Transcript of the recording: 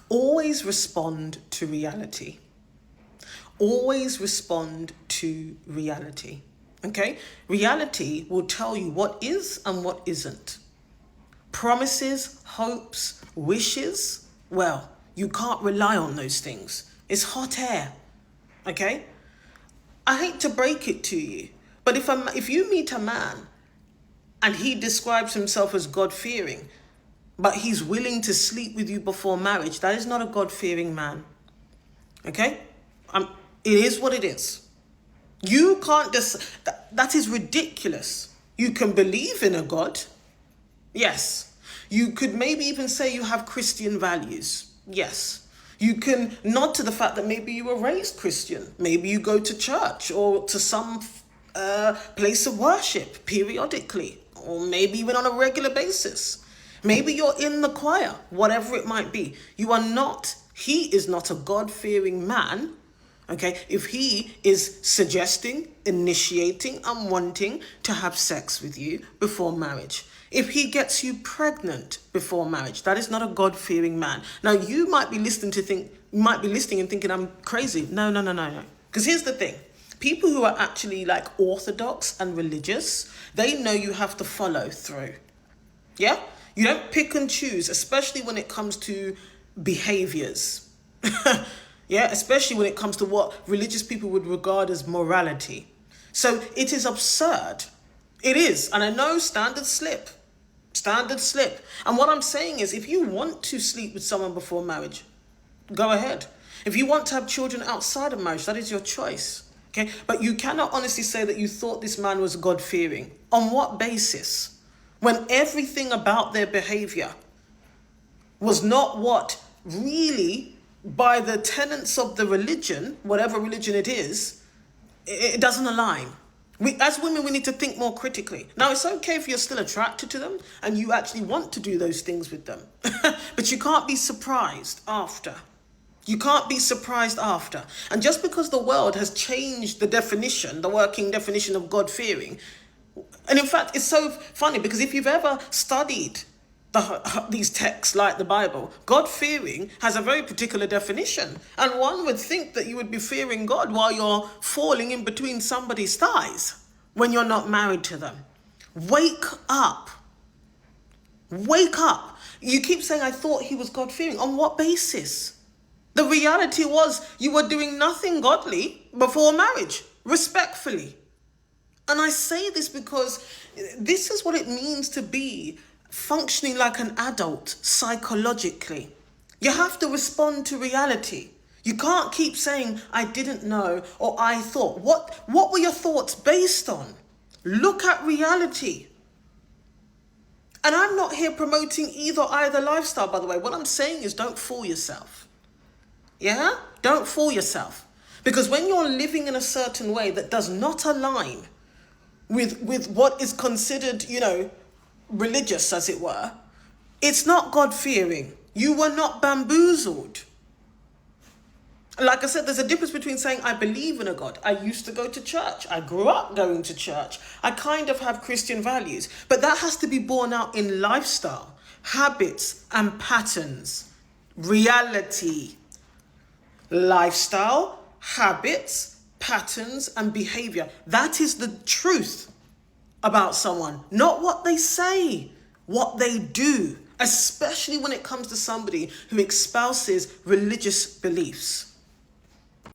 Always respond to reality. Always respond to reality. Okay? Reality will tell you what is and what isn't. Promises, hopes, wishes, well, you can't rely on those things. It's hot air. Okay? I hate to break it to you, but if you meet a man and he describes himself as God-fearing, but he's willing to sleep with you before marriage, that is not a God-fearing man. Okay? It is what it is. You can't that is ridiculous. You can believe in a God. Yes. You could maybe even say you have Christian values. Yes. You can nod to the fact that maybe you were raised Christian. Maybe you go to church or to some place of worship periodically, or maybe even on a regular basis. Maybe you're in the choir, whatever it might be. He is not a God-fearing man, okay, if he is suggesting, initiating, and wanting to have sex with you before marriage. If he gets you pregnant before marriage, that is not a God-fearing man. Now, you might be listening and thinking I'm crazy. No. Because here's the thing. People who are actually like orthodox and religious, they know you have to follow through. Yeah? You don't pick and choose, especially when it comes to behaviors. Yeah, especially when it comes to what religious people would regard as morality. So it is absurd. It is. And I know standard slip. And what I'm saying is, if you want to sleep with someone before marriage, go ahead. If you want to have children outside of marriage, that is your choice. Okay? But you cannot honestly say that you thought this man was God-fearing. On what basis? When everything about their behavior was not what really, by the tenets of the religion, whatever religion it is, it doesn't align. As women, we need to think more critically. Now, it's okay if you're still attracted to them and you actually want to do those things with them. But you can't be surprised after. You can't be surprised after. And just because the world has changed the definition, the working definition of God-fearing, and in fact, it's so funny because if you've ever studied these texts like the Bible, God-fearing has a very particular definition. And one would think that you would be fearing God while you're falling in between somebody's thighs when you're not married to them. Wake up. Wake up. You keep saying, I thought he was God-fearing. On what basis? The reality was you were doing nothing godly before marriage, respectfully. And I say this because this is what it means to be functioning like an adult psychologically. You have to respond to reality. You can't keep saying, I didn't know, or I thought. What were your thoughts based on? Look at reality. And I'm not here promoting either lifestyle, by the way. What I'm saying is don't fool yourself. Yeah? Don't fool yourself. Because when you're living in a certain way that does not align with what is considered, religious, as it were, it's not God-fearing. You were not bamboozled. Like I said, there's a difference between saying, I believe in a God. I used to go to church. I grew up going to church. I kind of have Christian values. But that has to be borne out in lifestyle, habits, and patterns. Reality. Lifestyle, habits, patterns, and behavior. That is the truth about someone, not what they say, what they do, especially when it comes to somebody who espouses religious beliefs.